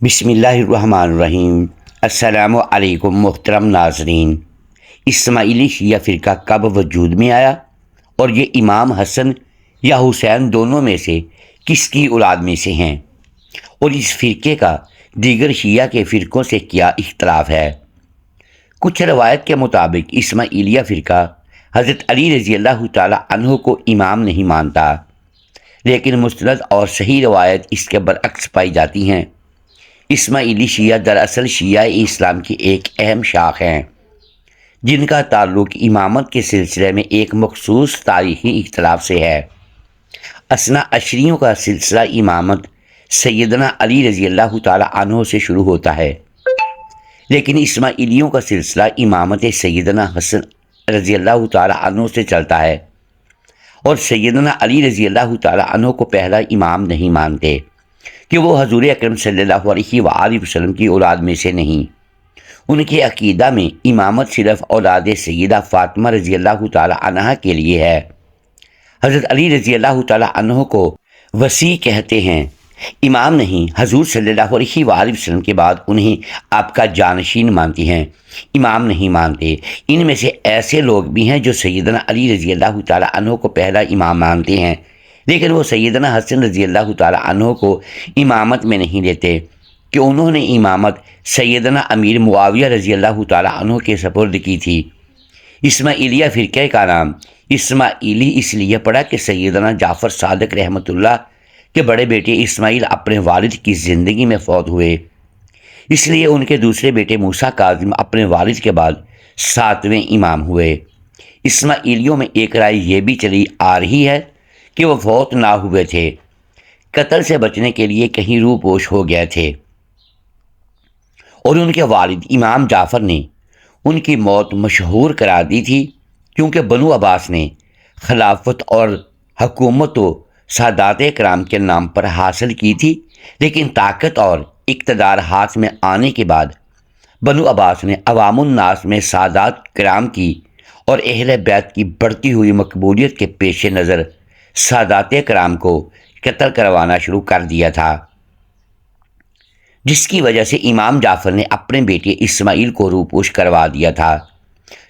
بسم اللہ الرحمن الرحیم۔ السلام علیکم محترم ناظرین۔ اسماعیلی شیعہ فرقہ کب وجود میں آیا اور یہ امام حسن یا حسین دونوں میں سے کس کی اولاد میں سے ہیں، اور اس فرقے کا دیگر شیعہ کے فرقوں سے کیا اختلاف ہے؟ کچھ روایت کے مطابق اسماعیلیہ فرقہ حضرت علی رضی اللہ تعالی عنہ کو امام نہیں مانتا، لیکن مستند اور صحیح روایت اس کے برعکس پائی جاتی ہیں۔ اسماعیلی شیعہ دراصل شیعہ اسلام کی ایک اہم شاخ ہیں، جن کا تعلق امامت کے سلسلے میں ایک مخصوص تاریخی اختلاف سے ہے۔ اثنا عشریوں کا سلسلہ امامت سیدنا علی رضی اللہ تعالی عنہ سے شروع ہوتا ہے، لیکن اسماعیلیوں کا سلسلہ امامت سیدنا حسن رضی اللہ تعالی عنہ سے چلتا ہے، اور سیدنا علی رضی اللہ تعالی عنہ کو پہلا امام نہیں مانتے کہ وہ حضور اکرم صلی اللہ علیہ وآلہ وسلم کی اولاد میں سے نہیں۔ ان کے عقیدہ میں امامت صرف اولاد سیدہ فاطمہ رضی اللہ تعالی عنہ کے لیے ہے۔ حضرت علی رضی اللہ تعالی عنہ کو وصی کہتے ہیں، امام نہیں۔ حضور صلی اللہ علیہ وآلہ وسلم کے بعد انہیں آپ کا جانشین مانتی ہیں، امام نہیں مانتے۔ ان میں سے ایسے لوگ بھی ہیں جو سیدنا علی رضی اللہ تعالی عنہ کو پہلا امام مانتے ہیں، لیکن وہ سیدنا حسن رضی اللہ تعالی عنہ کو امامت میں نہیں لیتے کہ انہوں نے امامت سیدنا امیر معاویہ رضی اللہ تعالی عنہ کے سپرد کی تھی۔ اسماعیلیہ فرقے کا نام اسماعیلی اس لیے پڑا کہ سیدنا جعفر صادق رحمۃ اللہ کے بڑے بیٹے اسماعیل اپنے والد کی زندگی میں فوت ہوئے، اس لیے ان کے دوسرے بیٹے موسیٰ کاظم اپنے والد کے بعد 7ویں امام ہوئے۔ اسماعیلیوں میں ایک رائے یہ بھی چلی آ رہی ہے کہ وہ فوت نہ ہوئے تھے، قتل سے بچنے کے لیے کہیں روح پوش ہو گئے تھے، اور ان کے والد امام جعفر نے ان کی موت مشہور کرا دی تھی، کیونکہ بنو عباس نے خلافت اور حکومت و سادات کرام کے نام پر حاصل کی تھی، لیکن طاقت اور اقتدار ہاتھ میں آنے کے بعد بنو عباس نے عوام الناس میں سادات کرام کی اور اہل بیت کی بڑھتی ہوئی مقبولیت کے پیش نظر سادات کرام کو قتل کروانا شروع کر دیا تھا، جس کی وجہ سے امام جعفر نے اپنے بیٹے اسماعیل کو روپوش کروا دیا تھا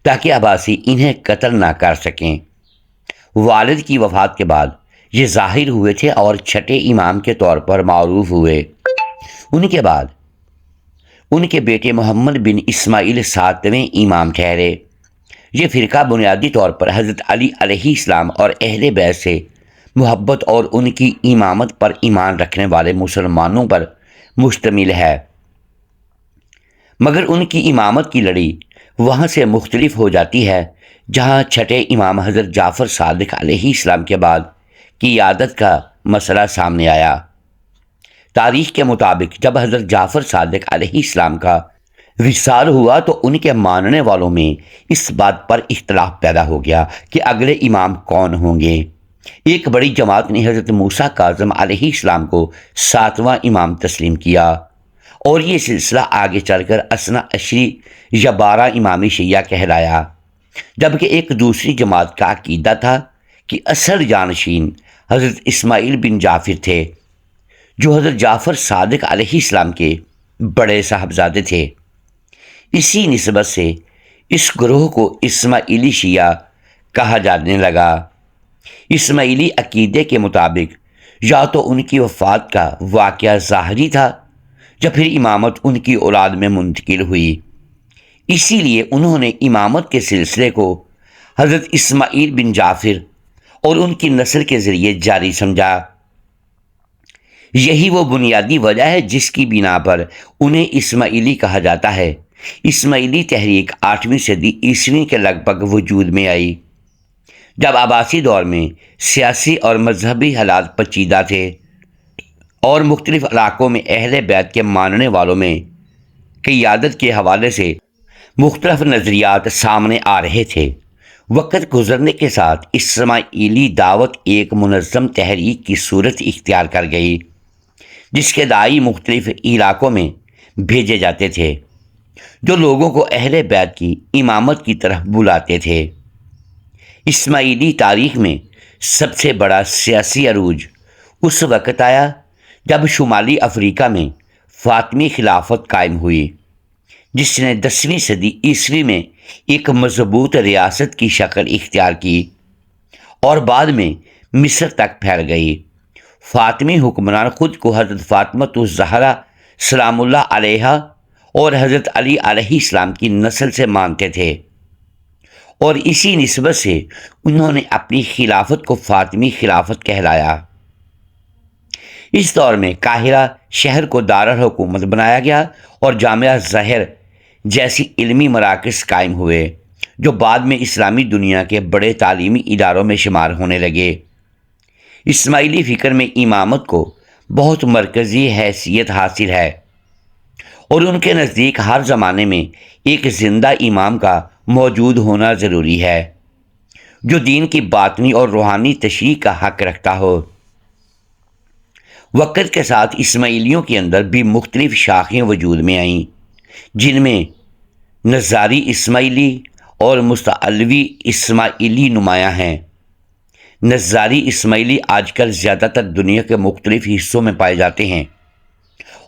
تاکہ عباسی انہیں قتل نہ کر سکیں۔ والد کی وفات کے بعد یہ ظاہر ہوئے تھے اور چھٹے امام کے طور پر معروف ہوئے۔ ان کے بعد ان کے بیٹے محمد بن اسماعیل 7ویں امام ٹھہرے۔ یہ فرقہ بنیادی طور پر حضرت علی علیہ السلام اور اہل بیت سے محبت اور ان کی امامت پر ایمان رکھنے والے مسلمانوں پر مشتمل ہے، مگر ان کی امامت کی لڑی وہاں سے مختلف ہو جاتی ہے جہاں چھٹے امام حضرت جعفر صادق علیہ السلام کے بعد قیادت کا مسئلہ سامنے آیا۔ تاریخ کے مطابق جب حضرت جعفر صادق علیہ السلام کا وصال ہوا تو ان کے ماننے والوں میں اس بات پر اختلاف پیدا ہو گیا کہ اگلے امام کون ہوں گے۔ ایک بڑی جماعت نے حضرت موسیٰ کاظم علیہ السلام کو 7واں امام تسلیم کیا، اور یہ سلسلہ آگے چل کر اثنا عشری یا 12 امامی شیعہ کہلایا، جبکہ ایک دوسری جماعت کا عقیدہ تھا کہ اصل جانشین حضرت اسماعیل بن جعفر تھے، جو حضرت جعفر صادق علیہ السلام کے بڑے صاحبزادے تھے۔ اسی نسبت سے اس گروہ کو اسماعیلی شیعہ کہا جانے لگا۔ اسماعیلی عقیدے کے مطابق یا تو ان کی وفات کا واقعہ ظاہری تھا یا پھر امامت ان کی اولاد میں منتقل ہوئی، اسی لیے انہوں نے امامت کے سلسلے کو حضرت اسماعیل بن جعفر اور ان کی نسل کے ذریعے جاری سمجھا۔ یہی وہ بنیادی وجہ ہے جس کی بنا پر انہیں اسماعیلی کہا جاتا ہے۔ اسماعیلی تحریک 8ویں صدی عیسوی کے لگ بھگ وجود میں آئی، جب عباسی دور میں سیاسی اور مذہبی حالات پیچیدہ تھے اور مختلف علاقوں میں اہل بیت کے ماننے والوں میں قیادت کے حوالے سے مختلف نظریات سامنے آ رہے تھے۔ وقت گزرنے کے ساتھ اسماعیلی دعوت ایک منظم تحریک کی صورت اختیار کر گئی، جس کے داعی مختلف علاقوں میں بھیجے جاتے تھے، جو لوگوں کو اہل بیت کی امامت کی طرف بلاتے تھے۔ اسماعیلی تاریخ میں سب سے بڑا سیاسی عروج اس وقت آیا جب شمالی افریقہ میں فاطمی خلافت قائم ہوئی، جس نے 10ویں صدی عیسوی میں ایک مضبوط ریاست کی شکل اختیار کی اور بعد میں مصر تک پھیل گئی۔ فاطمی حکمران خود کو حضرت فاطمۃ الزہرا سلام اللہ علیہا اور حضرت علی علیہ السلام کی نسل سے مانتے تھے، اور اسی نسبت سے انہوں نے اپنی خلافت کو فاطمی خلافت کہلایا۔ اس دور میں قاہرہ شہر کو دارالحکومت بنایا گیا اور جامعہ ازہر جیسی علمی مراکز قائم ہوئے، جو بعد میں اسلامی دنیا کے بڑے تعلیمی اداروں میں شمار ہونے لگے۔ اسماعیلی فکر میں امامت کو بہت مرکزی حیثیت حاصل ہے، اور ان کے نزدیک ہر زمانے میں ایک زندہ امام کا موجود ہونا ضروری ہے، جو دین کی باطنی اور روحانی تشریح کا حق رکھتا ہو۔ وقت کے ساتھ اسماعیلیوں کے اندر بھی مختلف شاخیں وجود میں آئیں، جن میں نظاری اسماعیلی اور مستعلوی اسماعیلی نمایاں ہیں۔ نظاری اسماعیلی آج کل زیادہ تر دنیا کے مختلف حصوں میں پائے جاتے ہیں،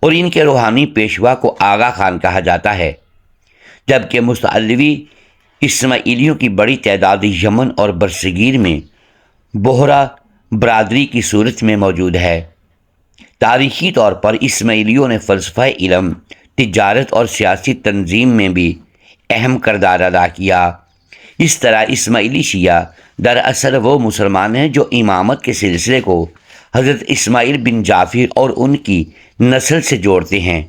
اور ان کے روحانی پیشوا کو آغا خان کہا جاتا ہے، جبکہ مستعلوی اسماعیلیوں کی بڑی تعداد یمن اور برصغیر میں بوہرا برادری کی صورت میں موجود ہے۔ تاریخی طور پر اسماعیلیوں نے فلسفہ علم، تجارت اور سیاسی تنظیم میں بھی اہم کردار ادا کیا۔ اس طرح اسماعیلی شیعہ دراصل وہ مسلمان ہیں جو امامت کے سلسلے کو حضرت اسماعیل بن جعفر اور ان کی نسل سے جوڑتے ہیں،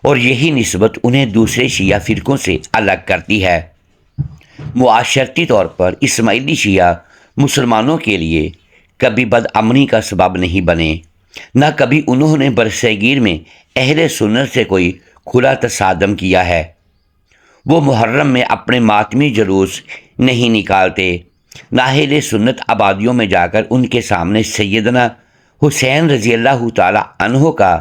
اور یہی نسبت انہیں دوسرے شیعہ فرقوں سے الگ کرتی ہے۔ معاشرتی طور پر اسماعیلی شیعہ مسلمانوں کے لیے کبھی بدامنی کا سبب نہیں بنے، نہ کبھی انہوں نے برصغیر میں اہل سنت سے کوئی کھلا تصادم کیا ہے۔ وہ محرم میں اپنے ماتمی جلوس نہیں نکالتے، نہ اہل سنت آبادیوں میں جا کر ان کے سامنے سیدنا حسین رضی اللہ تعالی عنہ کا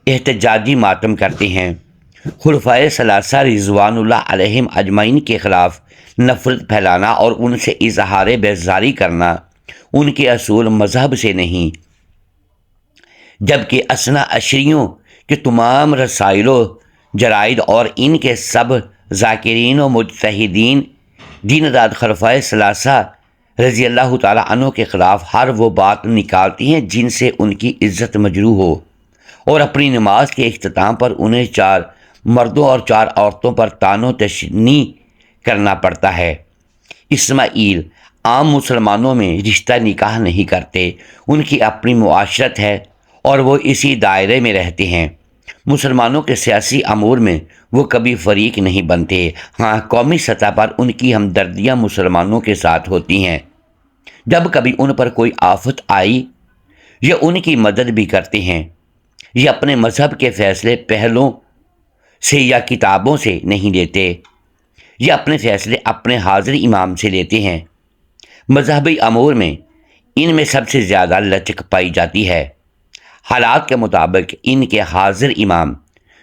احتجاجی ماتم کرتے ہیں۔ خلفائے ثلاثہ رضوان اللہ علیہم اجمعین کے خلاف نفرت پھیلانا اور ان سے اظہار بیزاری کرنا ان کے اصول مذہب سے نہیں، جبکہ اثنا عشریوں کے تمام رسائل و جرائد اور ان کے سب ذاکرین و مجتہدین دین داد خلفائے ثلاثہ رضی اللہ تعالیٰ عنہ کے خلاف ہر وہ بات نکالتی ہیں جن سے ان کی عزت مجروح ہو، اور اپنی نماز کے اختتام پر انہیں 4 مردوں اور 4 عورتوں پر طعن و تشنیع کرنا پڑتا ہے۔ اسماعیل عام مسلمانوں میں رشتہ نکاح نہیں کرتے، ان کی اپنی معاشرت ہے اور وہ اسی دائرے میں رہتے ہیں۔ مسلمانوں کے سیاسی امور میں وہ کبھی فریق نہیں بنتے، ہاں قومی سطح پر ان کی ہمدردیاں مسلمانوں کے ساتھ ہوتی ہیں۔ جب کبھی ان پر کوئی آفت آئی یہ ان کی مدد بھی کرتے ہیں۔ یہ اپنے مذہب کے فیصلے پہلوں سے یا کتابوں سے نہیں لیتے، یہ اپنے فیصلے اپنے حاضر امام سے لیتے ہیں۔ مذہبی امور میں ان میں سب سے زیادہ لچک پائی جاتی ہے۔ حالات کے مطابق ان کے حاضر امام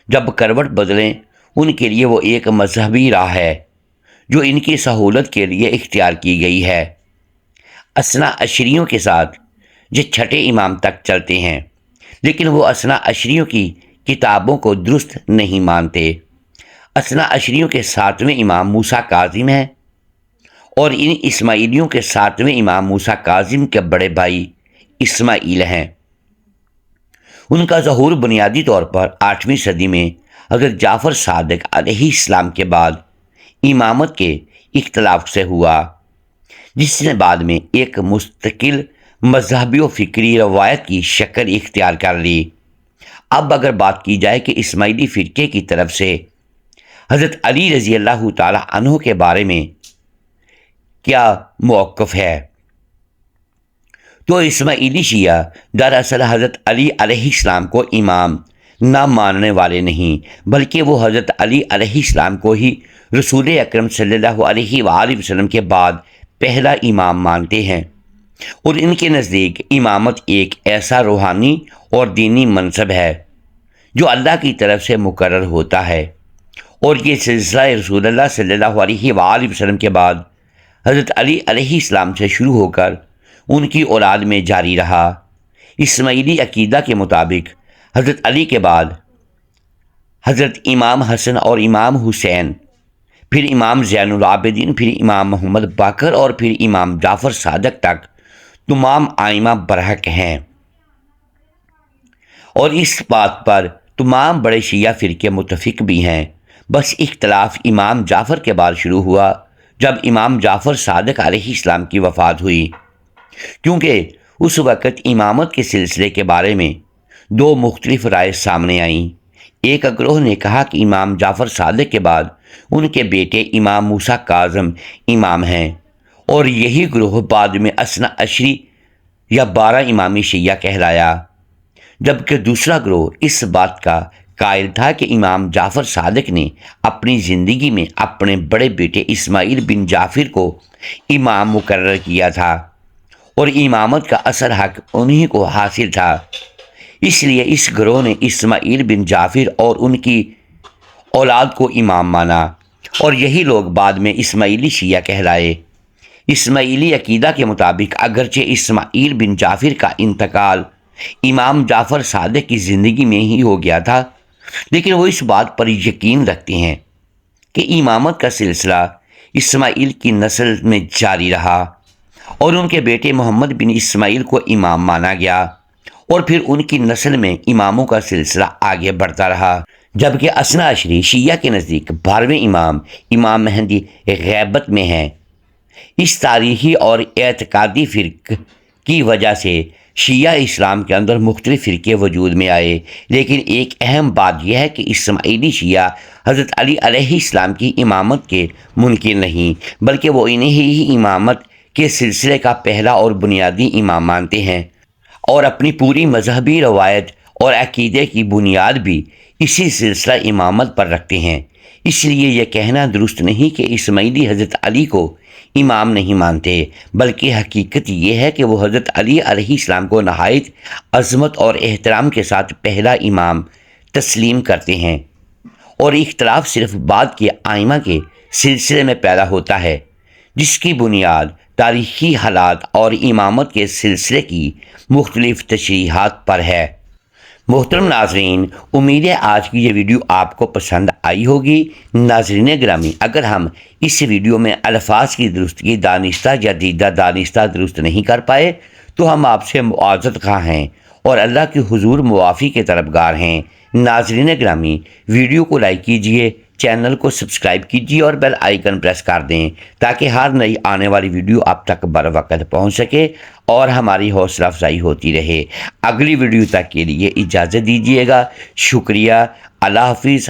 جب کروٹ بدلیں ان کے لیے وہ ایک مذہبی راہ ہے جو ان کی سہولت کے لیے اختیار کی گئی ہے۔ اثنا عشریوں کے ساتھ یہ چھٹے امام تک چلتے ہیں، لیکن وہ اثنا عشریوں کی کتابوں کو درست نہیں مانتے۔ اثنا عشریوں کے 7ویں امام موسیٰ کاظم ہیں، اور ان اسماعیلیوں کے 7ویں امام موسیٰ کاظم کے بڑے بھائی اسماعیل ہیں۔ ان کا ظہور بنیادی طور پر 8ویں صدی میں حضرت جعفر صادق علیہ السلام کے بعد امامت کے اختلاف سے ہوا، جس نے بعد میں ایک مستقل مذہبی و فکری روایت کی شکل اختیار کر لی۔ اب اگر بات کی جائے کہ اسماعیلی فرقے کی طرف سے حضرت علی رضی اللہ تعالی عنہ کے بارے میں کیا موقف ہے، تو اسماعیلی شیعہ دراصل حضرت علی علیہ السلام کو امام نہ ماننے والے نہیں، بلکہ وہ حضرت علی علیہ السلام کو ہی رسول اکرم صلی اللہ علیہ وآلہ وسلم کے بعد پہلا امام مانتے ہیں، اور ان کے نزدیک امامت ایک ایسا روحانی اور دینی منصب ہے جو اللہ کی طرف سے مقرر ہوتا ہے، اور یہ سلسلہ رسول اللہ صلی اللہ علیہ وآلہ وسلم کے بعد حضرت علی علیہ السلام سے شروع ہو کر ان کی اولاد میں جاری رہا۔ اسماعیلی عقیدہ کے مطابق حضرت علی کے بعد حضرت امام حسن اور امام حسین، پھر امام زین العابدین، پھر امام محمد باقر اور پھر امام جعفر صادق تک تمام ائمہ برحق ہیں، اور اس بات پر تمام بڑے شیعہ فرقے متفق بھی ہیں۔ بس اختلاف امام جعفر کے بعد شروع ہوا جب امام جعفر صادق علیہ السلام کی وفات ہوئی، کیونکہ اس وقت امامت کے سلسلے کے بارے میں دو مختلف رائے سامنے آئیں۔ ایک گروہ نے کہا کہ امام جعفر صادق کے بعد ان کے بیٹے امام موسیٰ کاظم امام ہیں، اور یہی گروہ بعد میں اثنا عشری یا 12 امامی شیعہ کہلایا، جبکہ دوسرا گروہ اس بات کا قائل تھا کہ امام جعفر صادق نے اپنی زندگی میں اپنے بڑے بیٹے اسماعیل بن جعفر کو امام مقرر کیا تھا، اور امامت کا اصل حق انہی کو حاصل تھا۔ اس لیے اس گروہ نے اسماعیل بن جعفر اور ان کی اولاد کو امام مانا، اور یہی لوگ بعد میں اسماعیلی شیعہ کہلائے۔ اسماعیلی عقیدہ کے مطابق اگرچہ اسماعیل بن جعفر کا انتقال امام جعفر صادق کی زندگی میں ہی ہو گیا تھا، لیکن وہ اس بات پر یقین رکھتے ہیں کہ امامت کا سلسلہ اسماعیل کی نسل میں جاری رہا، اور ان کے بیٹے محمد بن اسماعیل کو امام مانا گیا، اور پھر ان کی نسل میں اماموں کا سلسلہ آگے بڑھتا رہا، جبکہ اثنا عشری شیعہ کے نزدیک 12ویں امام امام مہدی غیبت میں ہیں۔ اس تاریخی اور اعتقادی فرق کی وجہ سے شیعہ اسلام کے اندر مختلف فرقے وجود میں آئے، لیکن ایک اہم بات یہ ہے کہ اسماعیلی شیعہ حضرت علی علیہ السلام کی امامت کے منکر نہیں، بلکہ وہ انہیں ہی امامت کے سلسلے کا پہلا اور بنیادی امام مانتے ہیں، اور اپنی پوری مذہبی روایت اور عقیدے کی بنیاد بھی اسی سلسلہ امامت پر رکھتے ہیں۔ اس لیے یہ کہنا درست نہیں کہ اسماعیلی حضرت علی کو امام نہیں مانتے، بلکہ حقیقت یہ ہے کہ وہ حضرت علی علیہ السلام کو نہایت عظمت اور احترام کے ساتھ پہلا امام تسلیم کرتے ہیں، اور اختلاف صرف بعد کے ائمہ کے سلسلے میں پیدا ہوتا ہے، جس کی بنیاد تاریخی حالات اور امامت کے سلسلے کی مختلف تشریحات پر ہے۔ محترم ناظرین، امید ہے آج کی یہ ویڈیو آپ کو پسند آئی ہوگی۔ ناظرین گرامی، اگر ہم اس ویڈیو میں الفاظ کی درستگی دانستہ یا دیدہ دانستہ درست نہیں کر پائے تو ہم آپ سے معذرت خواہ ہیں اور اللہ کے حضور معافی کے طلبگار ہیں۔ ناظرین گرامی، ویڈیو کو لائک کیجئے، چینل کو سبسکرائب کیجئے اور بیل آئیکن پریس کر دیں تاکہ ہر نئی آنے والی ویڈیو آپ تک بر وقت پہنچ سکے اور ہماری حوصلہ افزائی ہوتی رہے۔ اگلی ویڈیو تک کے لیے اجازت دیجیے گا۔ شکریہ۔ اللہ حافظ۔